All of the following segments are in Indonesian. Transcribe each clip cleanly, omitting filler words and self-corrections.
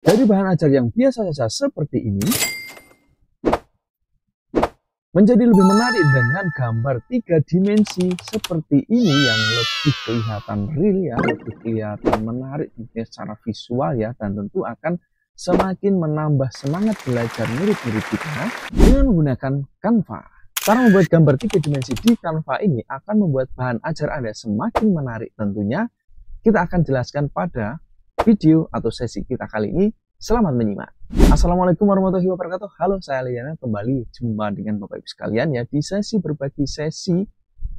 Dari bahan ajar yang biasa saja seperti ini, menjadi lebih menarik dengan gambar 3 dimensi seperti ini yang lebih kelihatan real ya, lebih kelihatan menarik secara visual ya, dan tentu akan semakin menambah semangat belajar murid-murid kita dengan menggunakan Canva. Cara membuat gambar 3 dimensi di Canva ini akan membuat bahan ajar Anda semakin menarik tentunya. Kita akan jelaskan pada video atau sesi kita kali ini. Selamat menyimak. Assalamualaikum warahmatullahi wabarakatuh. Halo, saya Liana. Kembali jumpa dengan Bapak Ibu sekalian ya di sesi berbagi sesi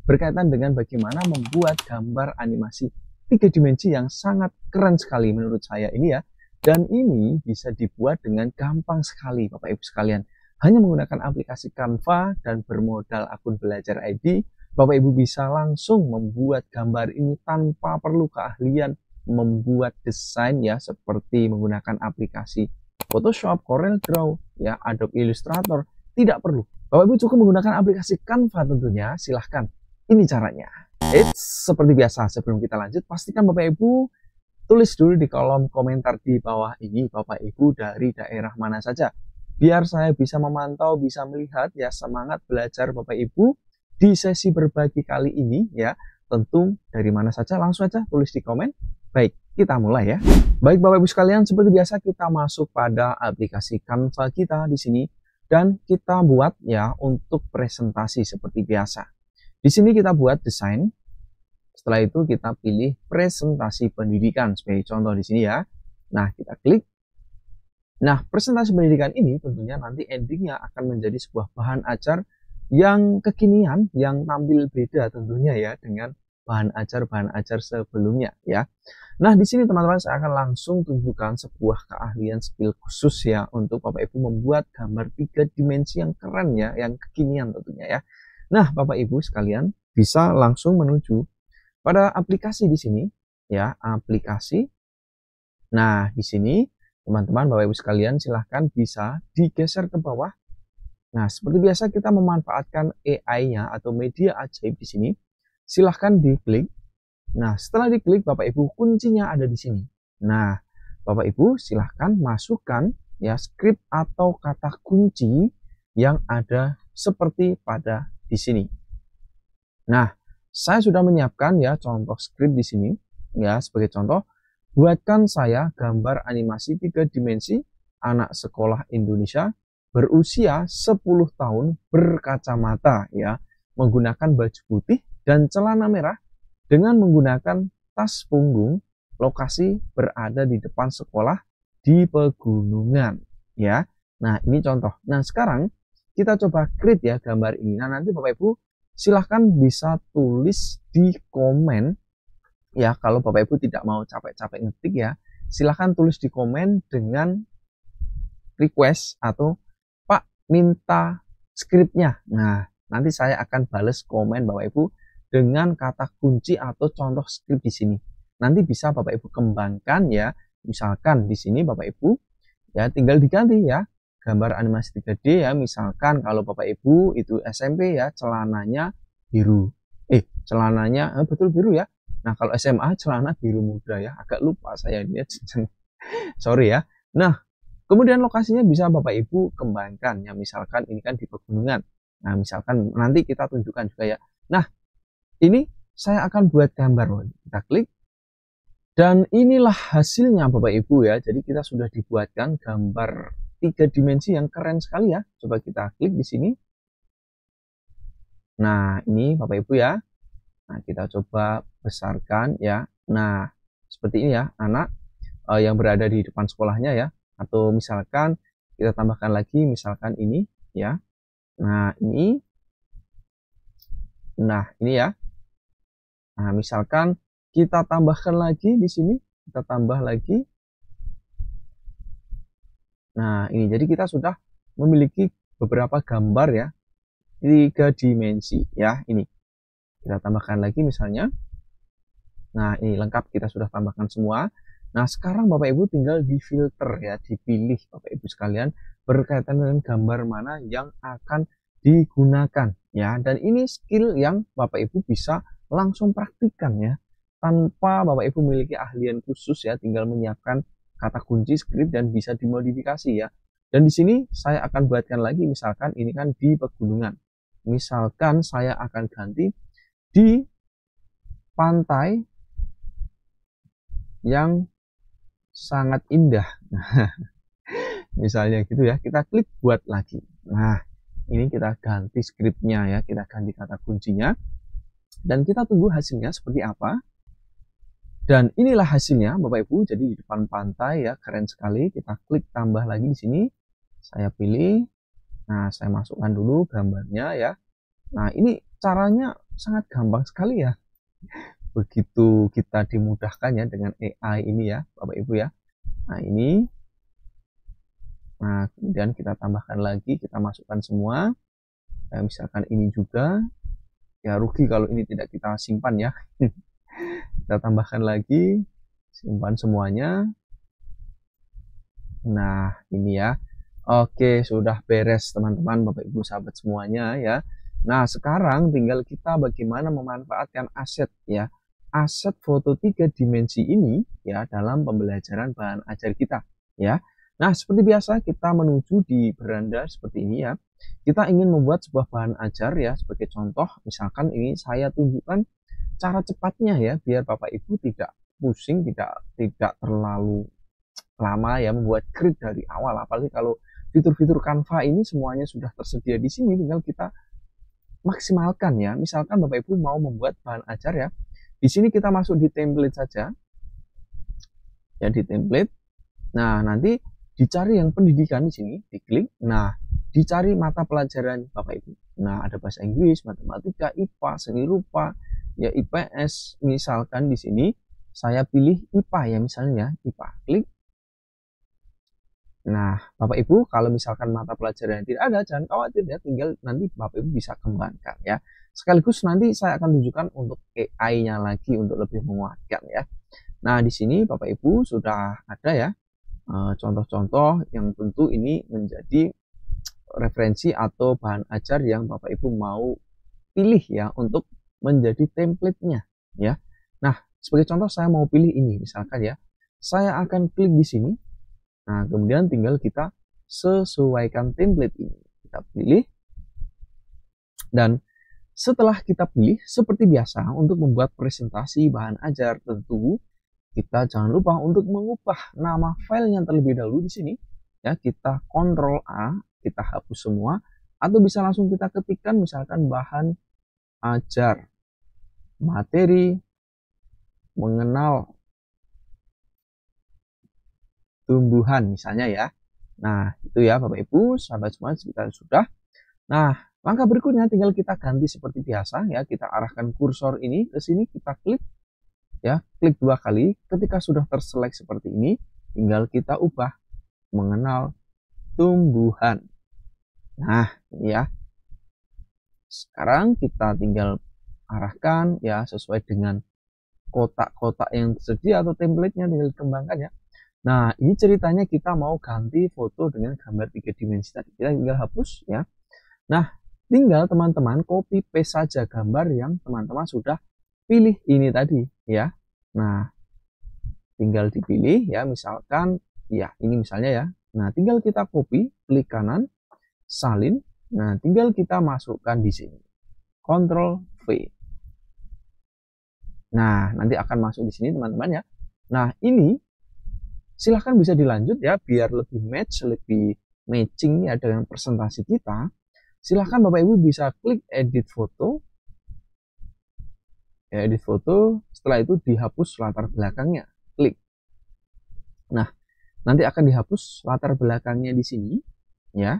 berkaitan dengan bagaimana membuat gambar animasi 3 dimensi yang sangat keren sekali menurut saya ini ya. Dan ini bisa dibuat dengan gampang sekali Bapak Ibu sekalian. Hanya menggunakan aplikasi Canva dan bermodal akun belajar ID, Bapak Ibu bisa langsung membuat gambar ini tanpa perlu keahlian membuat desain ya, seperti menggunakan aplikasi Photoshop, Corel Draw, ya, Adobe Illustrator. Tidak perlu. Bapak Ibu cukup menggunakan aplikasi Canva tentunya. Silahkan. Ini caranya. Seperti biasa, sebelum kita lanjut, pastikan Bapak Ibu tulis dulu di kolom komentar di bawah ini Bapak Ibu dari daerah mana saja. Biar saya bisa memantau, bisa melihat ya semangat belajar Bapak Ibu di sesi berbagi kali ini ya. Tentu dari mana saja, langsung saja tulis di komen. Baik, kita mulai ya. Baik Bapak Ibu sekalian, seperti biasa kita masuk pada aplikasi Canva kita di sini dan kita buat ya untuk presentasi seperti biasa. Di sini kita buat desain. Setelah itu kita pilih presentasi pendidikan sebagai contoh di sini ya. Nah, kita klik. Nah, presentasi pendidikan ini tentunya nanti endingnya akan menjadi sebuah bahan ajar yang kekinian, yang tampil beda tentunya ya dengan bahan ajar sebelumnya ya. Nah, di sini teman-teman saya akan langsung tunjukkan sebuah keahlian skill khusus ya untuk Bapak Ibu membuat gambar 3 dimensi yang keren ya, yang kekinian tentunya ya. Nah, Bapak Ibu sekalian bisa langsung menuju pada aplikasi di sini ya, aplikasi. Nah, di sini teman-teman Bapak Ibu sekalian silahkan bisa digeser ke bawah. Nah, seperti biasa kita memanfaatkan AI-nya atau media ajaib di sini. Silahkan diklik. Nah, setelah diklik Bapak Ibu kuncinya ada di sini. Nah, Bapak Ibu silahkan masukkan ya skrip atau kata kunci yang ada seperti pada di sini. Nah, saya sudah menyiapkan ya contoh skrip di sini ya, sebagai contoh. Buatkan saya gambar animasi 3 dimensi anak sekolah Indonesia berusia 10 tahun berkacamata ya, menggunakan baju putih dan celana merah dengan menggunakan tas punggung. Lokasi berada di depan sekolah di pegunungan ya. Nah, ini contoh. Nah, sekarang kita coba create ya gambar ini. Nah, nanti Bapak Ibu silahkan bisa tulis di komen ya. Kalau Bapak Ibu tidak mau capek-capek ngetik ya, silahkan tulis di komen dengan request atau Pak minta skripnya. Nah, nanti saya akan bales komen Bapak Ibu dengan kata kunci atau contoh skrip di sini. Nanti bisa Bapak Ibu kembangkan ya. Misalkan di sini Bapak Ibu ya tinggal diganti ya gambar animasi 3D ya. Misalkan kalau Bapak Ibu itu SMP ya, celananya biru. Celananya betul biru ya. Nah, kalau SMA celana biru muda ya. Agak lupa saya ini ya. Sorry ya. Nah, kemudian lokasinya bisa Bapak Ibu kembangkan ya. Misalkan ini kan di pegunungan. Nah, misalkan nanti kita tunjukkan juga ya. Nah, ini saya akan buat gambar. Kita klik. Dan inilah hasilnya Bapak Ibu ya. Jadi kita sudah dibuatkan gambar 3 dimensi yang keren sekali ya. Coba kita klik di sini. Nah, ini Bapak Ibu ya. Nah, kita coba besarkan ya. Nah, seperti ini ya, anak yang berada di depan sekolahnya ya. Atau misalkan kita tambahkan lagi, misalkan ini ya. Nah, ini. Nah, ini ya. Nah, misalkan kita tambahkan lagi di sini, kita tambah lagi. Nah, ini jadi kita sudah memiliki beberapa gambar ya, 3 dimensi ya. Ini kita tambahkan lagi misalnya. Nah, ini lengkap, kita sudah tambahkan semua. Nah, sekarang Bapak Ibu tinggal di filter ya, dipilih Bapak Ibu sekalian berkaitan dengan gambar mana yang akan digunakan ya. Dan ini skill yang Bapak Ibu bisa langsung praktikkan ya, tanpa Bapak Ibu memiliki ahlian khusus ya, tinggal menyiapkan kata kunci script dan bisa dimodifikasi ya. Dan di sini saya akan buatkan lagi, misalkan ini kan di pegunungan. Misalkan saya akan ganti di pantai yang sangat indah. Misalnya gitu ya, kita klik buat lagi. Nah, ini kita ganti scriptnya ya, kita ganti kata kuncinya. Dan kita tunggu hasilnya seperti apa. Dan inilah hasilnya Bapak Ibu, jadi di depan pantai ya, keren sekali. Kita klik tambah lagi di sini. Saya pilih. Nah, saya masukkan dulu gambarnya ya. Nah, ini caranya sangat gampang sekali ya. Begitu kita dimudahkan ya dengan AI ini ya, Bapak Ibu ya. Nah, ini. Nah, kemudian kita tambahkan lagi, kita masukkan semua. Misalkan ini juga. Ya, rugi kalau ini tidak kita simpan ya. Kita tambahkan lagi, simpan semuanya. Nah, ini ya. Oke, sudah beres teman-teman, Bapak Ibu sahabat semuanya ya. Nah, sekarang tinggal kita bagaimana memanfaatkan aset ya. Aset foto 3 dimensi ini ya dalam pembelajaran bahan ajar kita ya. Nah, seperti biasa kita menuju di beranda seperti ini ya. Kita ingin membuat sebuah bahan ajar ya, sebagai contoh misalkan ini saya tunjukkan cara cepatnya ya, biar Bapak Ibu tidak pusing, tidak terlalu lama ya membuat grid dari awal. Apalagi kalau fitur-fitur Canva ini semuanya sudah tersedia di sini, tinggal kita maksimalkan ya. Misalkan Bapak Ibu mau membuat bahan ajar ya, di sini kita masuk di template saja ya, di template. Nah, nanti dicari yang pendidikan di sini, diklik. Nah, dicari mata pelajaran Bapak Ibu. Nah, ada bahasa Inggris, matematika, IPA, seni rupa, ya IPS. Misalkan di sini saya pilih IPA ya, misalnya IPA, klik. Nah, Bapak Ibu kalau misalkan mata pelajaran tidak ada, jangan khawatir ya, tinggal nanti Bapak Ibu bisa kembangkan ya. Sekaligus nanti saya akan tunjukkan untuk AI-nya lagi untuk lebih menguatkan ya. Nah, di sini Bapak Ibu sudah ada ya contoh-contoh yang tentu ini menjadi referensi atau bahan ajar yang Bapak Ibu mau pilih ya untuk menjadi template-nya ya. Nah, sebagai contoh saya mau pilih ini misalkan ya. Saya akan klik di sini. Nah, kemudian tinggal kita sesuaikan template ini. Kita pilih. Dan setelah kita pilih, seperti biasa untuk membuat presentasi bahan ajar tentu kita jangan lupa untuk mengubah nama filenya terlebih dahulu di sini. Ya, kita Ctrl A, kita hapus semua, atau bisa langsung kita ketikkan misalkan bahan ajar materi mengenal tumbuhan misalnya ya. Nah, itu ya Bapak Ibu, sahabat semua kita sudah. Nah, langkah berikutnya tinggal kita ganti seperti biasa ya, kita arahkan kursor ini ke sini, kita klik ya, klik 2 kali. Ketika sudah terselect seperti ini, tinggal kita ubah mengenal tumbuhan. Nah, ini ya. Sekarang kita tinggal arahkan ya sesuai dengan kotak-kotak yang tersedia atau template-nya, tinggal dikembangkan ya. Nah, ini ceritanya kita mau ganti foto dengan gambar 3 dimensi tadi. Kita tinggal hapus ya. Nah, tinggal teman-teman copy paste saja gambar yang teman-teman sudah pilih ini tadi ya. Nah, tinggal dipilih ya, misalkan ya ini misalnya ya. Nah, tinggal kita copy, klik kanan, salin. Nah, tinggal kita masukkan di sini. Ctrl V. Nah, nanti akan masuk di sini teman-teman ya. Nah, ini silahkan bisa dilanjut ya, biar lebih match, lebih matching ya dengan presentasi kita. Silahkan Bapak Ibu bisa klik edit foto. Ya, edit foto, setelah itu dihapus latar belakangnya. Klik. Nah, nanti akan dihapus latar belakangnya di sini ya.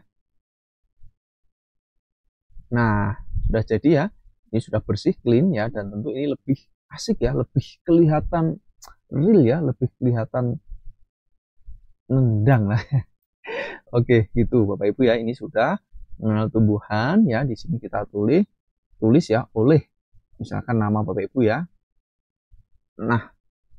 Nah, sudah jadi ya. Ini sudah bersih, clean ya, dan tentu ini lebih asik ya, lebih kelihatan real ya, lebih kelihatan nendang lah. Oke, gitu Bapak Ibu ya, ini sudah mengenal tumbuhan ya. Di sini kita tulis ya oleh misalkan nama Bapak Ibu ya. Nah,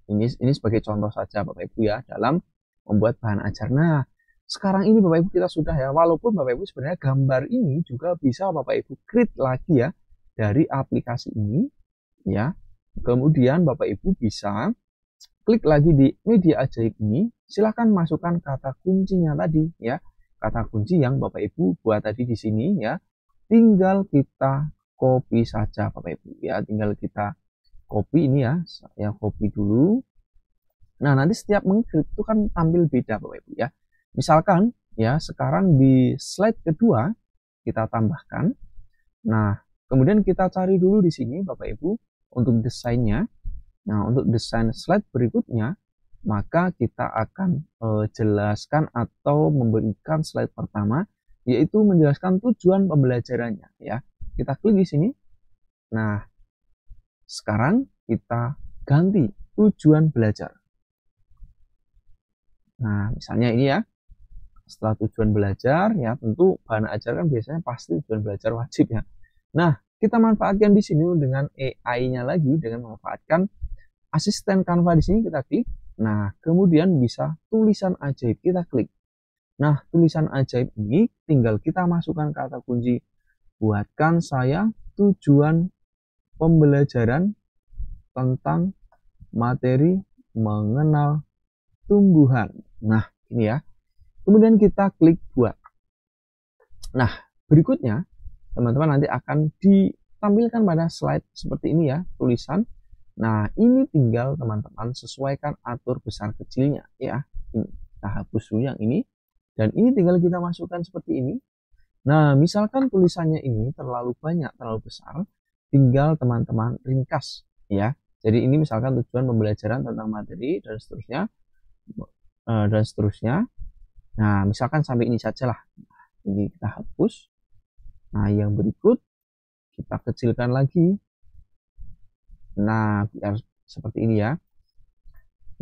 ini sebagai contoh saja Bapak Ibu ya dalam membuat bahan ajar. Nah, sekarang ini Bapak Ibu kita sudah ya, walaupun Bapak Ibu sebenarnya gambar ini juga bisa Bapak Ibu create lagi ya dari aplikasi ini ya. Kemudian Bapak Ibu bisa klik lagi di media ajaib ini silahkan masukkan kata kuncinya tadi ya. Kata kunci yang Bapak Ibu buat tadi di sini ya. Tinggal kita copy saja Bapak Ibu ya. Tinggal kita copy ini ya. Saya copy dulu. Nah, nanti setiap mengklik itu kan tampil beda Bapak Ibu ya. Misalkan ya, sekarang di slide kedua kita tambahkan. Nah, kemudian kita cari dulu di sini Bapak Ibu untuk desainnya. Nah, untuk desain slide berikutnya, maka kita akan jelaskan atau memberikan slide pertama, yaitu menjelaskan tujuan pembelajarannya ya. Kita klik di sini. Nah, sekarang kita ganti tujuan belajar. Nah, misalnya ini ya. Setelah tujuan belajar ya, tentu bahan ajar kan biasanya pasti tujuan belajar wajib ya. Nah, kita manfaatkan di sini dengan AI-nya lagi dengan memanfaatkan asisten Canva di sini kita klik. Nah, kemudian bisa tulisan ajaib kita klik. Nah, tulisan ajaib ini tinggal kita masukkan kata kunci buatkan saya tujuan pembelajaran tentang materi mengenal tumbuhan. Nah, ini ya. Kemudian kita klik buat. Nah, berikutnya teman-teman nanti akan ditampilkan pada slide seperti ini ya, tulisan. Nah, ini tinggal teman-teman sesuaikan atur besar kecilnya ya. Ini kita hapus dulu yang ini dan ini tinggal kita masukkan seperti ini. Nah, misalkan tulisannya ini terlalu banyak, terlalu besar, tinggal teman-teman ringkas ya. Jadi ini misalkan tujuan pembelajaran tentang materi dan seterusnya dan seterusnya. Nah, misalkan sampai ini sajalah. Ini kita hapus. Nah, yang berikut kita kecilkan lagi. Nah, biar seperti ini ya.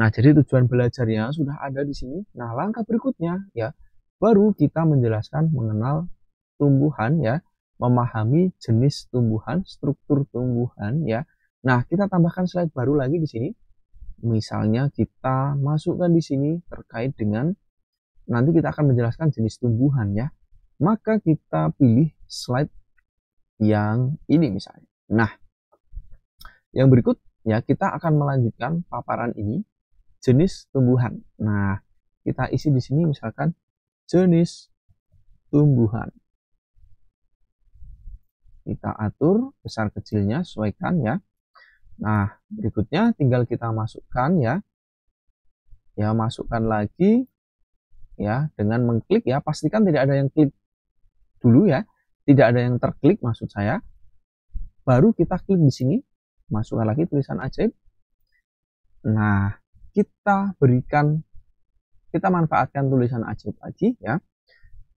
Nah, jadi tujuan belajarnya sudah ada di sini. Nah, langkah berikutnya ya, baru kita menjelaskan mengenal tumbuhan ya, memahami jenis tumbuhan, struktur tumbuhan ya. Nah, kita tambahkan slide baru lagi di sini. Misalnya kita masukkan di sini terkait dengan nanti kita akan menjelaskan jenis tumbuhan ya. Maka kita pilih slide yang ini misalnya. Nah, yang berikut ya kita akan melanjutkan paparan ini jenis tumbuhan. Nah, kita isi di sini misalkan jenis tumbuhan. Kita atur besar kecilnya sesuaikan ya. Nah, berikutnya tinggal kita masukkan ya. Ya, masukkan lagi ya dengan mengklik ya. Pastikan tidak ada yang klik dulu ya. Tidak ada yang terklik maksud saya. Baru kita klik di sini. Masukkan lagi tulisan ajaib. Nah, kita manfaatkan tulisan ajaib lagi ya.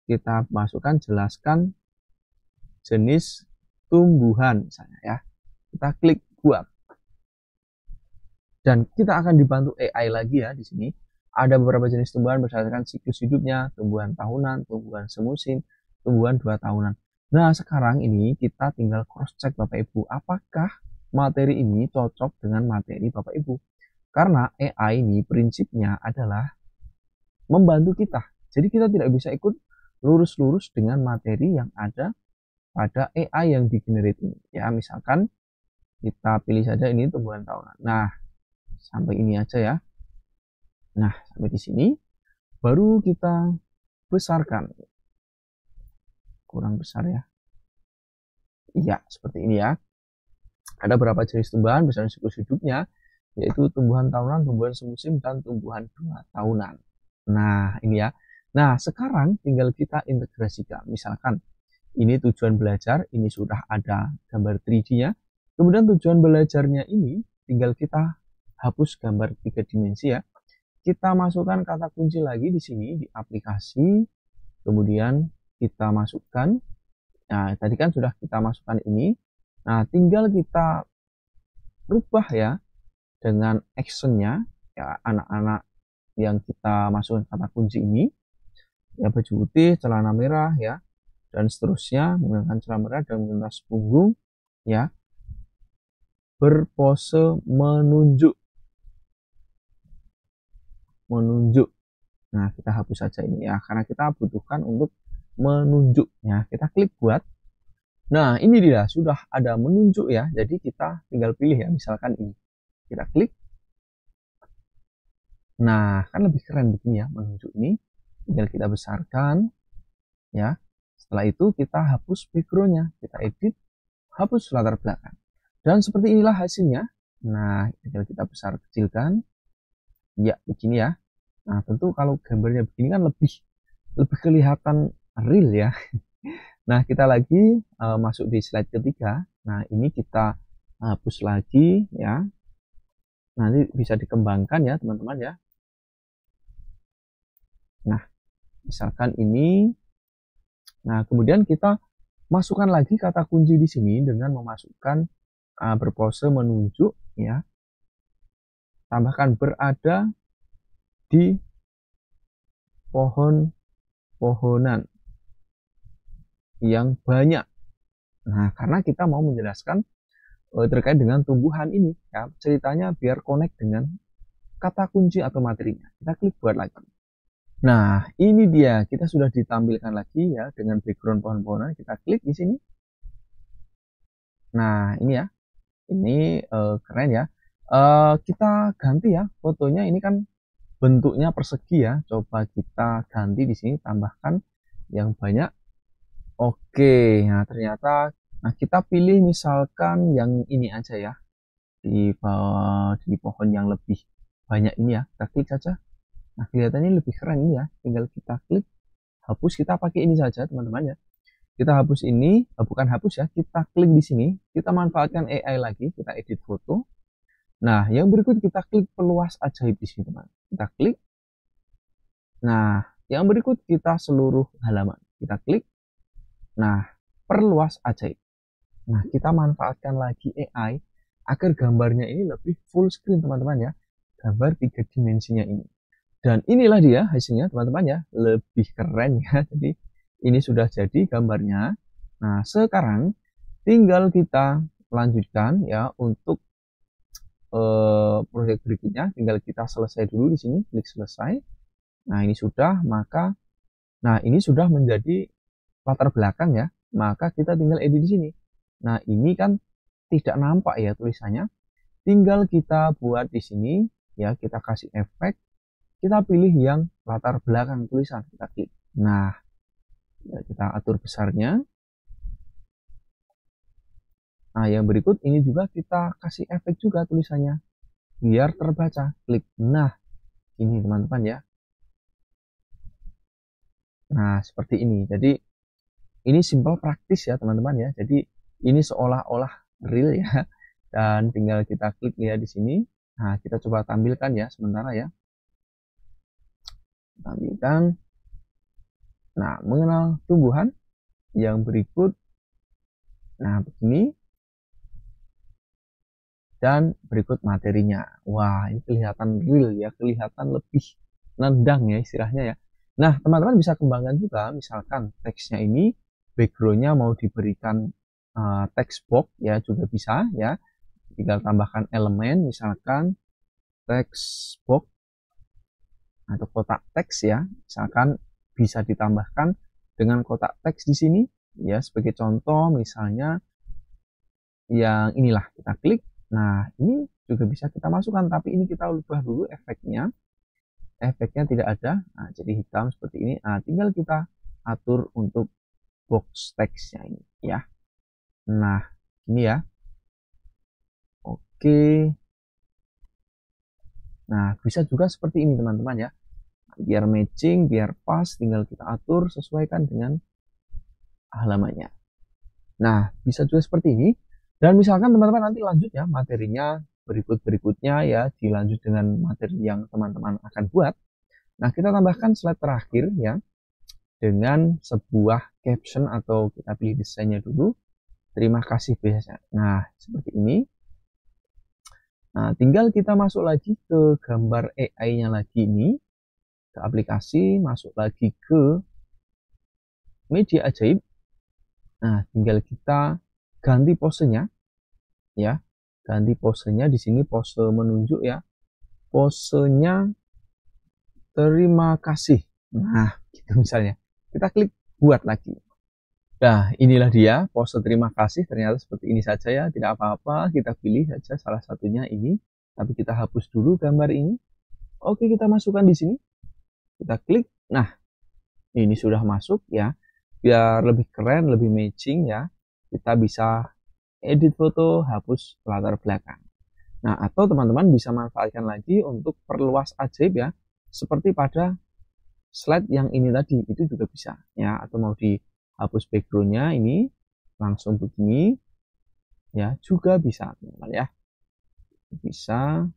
Kita masukkan jelaskan jenis tumbuhan misalnya ya. Kita klik buat. Dan kita akan dibantu AI lagi ya di sini. Ada beberapa jenis tumbuhan berdasarkan siklus hidupnya, tumbuhan tahunan, tumbuhan semusim, tumbuhan 2 tahunan. Nah, sekarang ini kita tinggal cross check Bapak Ibu, apakah materi ini cocok dengan materi Bapak Ibu. Karena AI ini prinsipnya adalah membantu kita. Jadi kita tidak bisa ikut lurus-lurus dengan materi yang ada pada AI yang di-generate ini. Ya, misalkan kita pilih saja ini tumbuhan tahunan. Nah, sampai ini aja ya. Nah, sampai di sini baru kita besarkan. Kurang besar ya. Iya, seperti ini ya. Ada beberapa jenis tumbuhan berdasarkan siklus hidupnya, yaitu tumbuhan tahunan, tumbuhan semusim, dan tumbuhan 2 tahunan. Nah, ini ya. Nah, sekarang tinggal kita integrasikan. Misalkan ini tujuan belajar, ini sudah ada gambar 3D-nya. Kemudian tujuan belajarnya ini tinggal kita hapus gambar 3 dimensi ya. Kita masukkan kata kunci lagi di sini di aplikasi. Kemudian kita masukkan. Nah, tadi kan sudah kita masukkan ini. Nah, tinggal kita rubah ya dengan actionnya ya, anak-anak yang kita masukkan kata kunci ini ya, baju putih, celana merah ya, dan seterusnya menggunakan celana merah dan menggunakan punggung ya, berpose menunjuk. Nah, kita hapus saja ini ya, karena kita butuhkan untuk menunjuk ya. Kita klik buat. Nah, ini dia sudah ada menunjuk ya. Jadi kita tinggal pilih ya, misalkan ini. Kita klik. Nah, kan lebih keren begini ya menunjuk ini. Tinggal kita besarkan ya. Setelah itu kita hapus backgroundnya, kita edit, hapus latar belakang. Dan seperti inilah hasilnya. Nah, tinggal kita besar kecilkan. Ya, begini ya. Nah, tentu kalau gambarnya begini kan lebih kelihatan real ya. Nah, kita lagi masuk di slide ketiga. Nah, ini kita hapus lagi ya. Nanti bisa dikembangkan ya, teman-teman ya. Nah, misalkan ini. Nah, kemudian kita masukkan lagi kata kunci di sini dengan memasukkan berpose menunjuk ya. Tambahkan berada di pohon-pohonan yang banyak. Nah, karena kita mau menjelaskan terkait dengan tumbuhan ini ya, ceritanya biar connect dengan kata kunci atau materinya. Kita klik buat lagi. Nah, ini dia, kita sudah ditampilkan lagi ya dengan background pohon-pohonan. Kita klik di sini. Nah, ini ya, ini keren ya. Kita ganti ya fotonya, ini kan bentuknya persegi ya. Coba kita ganti di sini, tambahkan yang banyak. Oke, nah ternyata kita pilih misalkan yang ini aja ya. Di pohon yang lebih banyak ini ya. Kita klik saja. Nah, kelihatannya lebih keren ini ya. Tinggal kita klik, hapus, kita pakai ini saja teman-teman ya. Kita hapus ini, bukan hapus ya, kita klik di sini, kita manfaatkan AI lagi, kita edit foto. Nah, yang berikut kita klik peluas ajaib di sini teman. Kita klik. Nah, yang berikut kita seluruh halaman. Kita klik. Nah, perluas ajaib. Nah, kita manfaatkan lagi AI agar gambarnya ini lebih full screen teman-teman ya. Gambar 3 dimensinya ini. Dan inilah dia hasilnya teman-teman ya. Lebih keren ya. Jadi ini sudah jadi gambarnya. Nah, sekarang tinggal kita lanjutkan ya untuk proyek berikutnya. Tinggal kita selesai dulu di sini, klik selesai. Nah, ini sudah, maka ini sudah menjadi latar belakang ya, maka kita tinggal edit di sini. Nah, ini kan tidak nampak ya tulisannya. Tinggal kita buat di sini ya, kita kasih efek, kita pilih yang latar belakang tulisan, kita klik. Nah, kita atur besarnya. Nah, yang berikut ini juga kita kasih efek juga tulisannya biar terbaca. Klik. Nah, ini teman-teman ya. Nah, seperti ini. Jadi ini simple praktis ya teman-teman ya. Jadi ini seolah-olah real ya. Dan tinggal kita klik ya di sini. Nah, kita coba tampilkan ya sementara ya. Tampilkan. Nah, mengenal tumbuhan yang berikut. Nah, begini. Dan berikut materinya. Wah, ini kelihatan real ya. Kelihatan lebih nendang ya istilahnya ya. Nah, teman-teman bisa kembangkan juga. Misalkan teksnya ini backgroundnya mau diberikan text box ya juga bisa ya. Tinggal tambahkan elemen misalkan text box atau kotak teks ya. Misalkan bisa ditambahkan dengan kotak teks di sini ya. Sebagai contoh misalnya yang inilah, kita klik. Nah, ini juga bisa kita masukkan, tapi ini kita ubah dulu efeknya. Efeknya tidak ada. Nah, jadi hitam seperti ini. Nah, tinggal kita atur untuk box teksnya ini ya. Nah, ini ya. Oke. Nah, bisa juga seperti ini teman-teman ya. Biar matching, biar pas, tinggal kita atur sesuaikan dengan halamannya. Nah, bisa juga seperti ini. Dan misalkan teman-teman nanti lanjut ya materinya berikutnya ya, dilanjut dengan materi yang teman-teman akan buat. Nah, kita tambahkan slide terakhir ya, dengan sebuah caption atau kita pilih desainnya dulu. Terima kasih biasa. Nah, seperti ini. Nah, tinggal kita masuk lagi ke gambar AI-nya lagi ini, ke aplikasi, masuk lagi ke media ajaib. Nah, tinggal kita ganti posenya ya. Ganti posenya di sini, pose menunjuk ya. Posenya terima kasih. Nah, gitu misalnya. Kita klik buat lagi. Nah, inilah dia pose terima kasih. Ternyata seperti ini saja ya, tidak apa-apa. Kita pilih saja salah satunya ini. Tapi kita hapus dulu gambar ini. Oke, kita masukkan di sini. Kita klik. Nah, ini sudah masuk ya. Biar lebih keren, lebih matching ya. Kita bisa edit foto, hapus latar belakang. Nah, atau teman-teman bisa manfaatkan lagi untuk perluas ajaib ya. Seperti pada slide yang ini tadi, itu juga bisa ya. Atau mau dihapus backgroundnya ini, langsung begini ya, juga bisa teman-teman ya. Bisa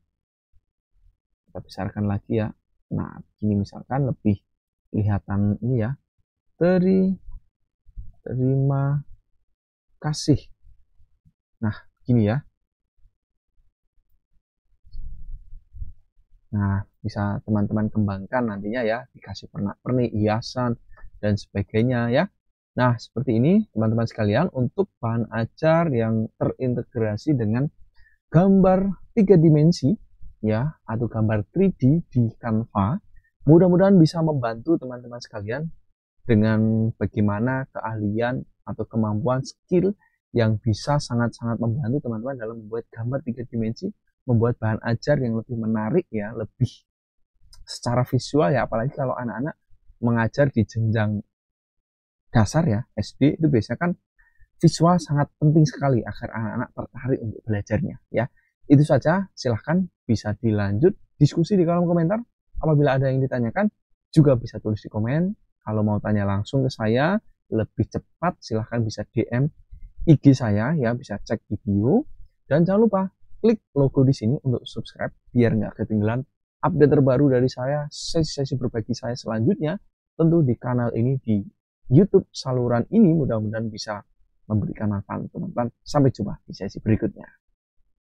kita besarkan lagi ya. Nah, begini misalkan lebih kelihatan ini ya. Terima kasih. Nah, gini ya. Nah, bisa teman-teman kembangkan nantinya ya, dikasih pernak-pernik, hiasan, dan sebagainya ya. Nah, seperti ini teman-teman sekalian untuk bahan ajar yang terintegrasi dengan gambar 3 dimensi ya, atau gambar 3D di Canva. Mudah-mudahan bisa membantu teman-teman sekalian dengan bagaimana keahlian atau kemampuan skill yang bisa sangat-sangat membantu teman-teman dalam membuat gambar 3 dimensi, membuat bahan ajar yang lebih menarik ya, lebih secara visual ya, apalagi kalau anak-anak mengajar di jenjang dasar ya, SD itu biasanya kan visual sangat penting sekali agar anak-anak tertarik untuk belajarnya ya. Itu saja, silahkan bisa dilanjut diskusi di kolom komentar. Apabila ada yang ditanyakan juga bisa tulis di komen. Kalau mau tanya langsung ke saya lebih cepat, silahkan bisa DM IG saya ya, bisa cek video. Dan jangan lupa klik logo di sini untuk subscribe biar nggak ketinggalan update terbaru dari saya, sesi-sesi berbagi saya selanjutnya tentu di kanal ini, di YouTube saluran ini. Mudah-mudahan bisa memberikan manfaat teman-teman. Sampai jumpa di sesi berikutnya.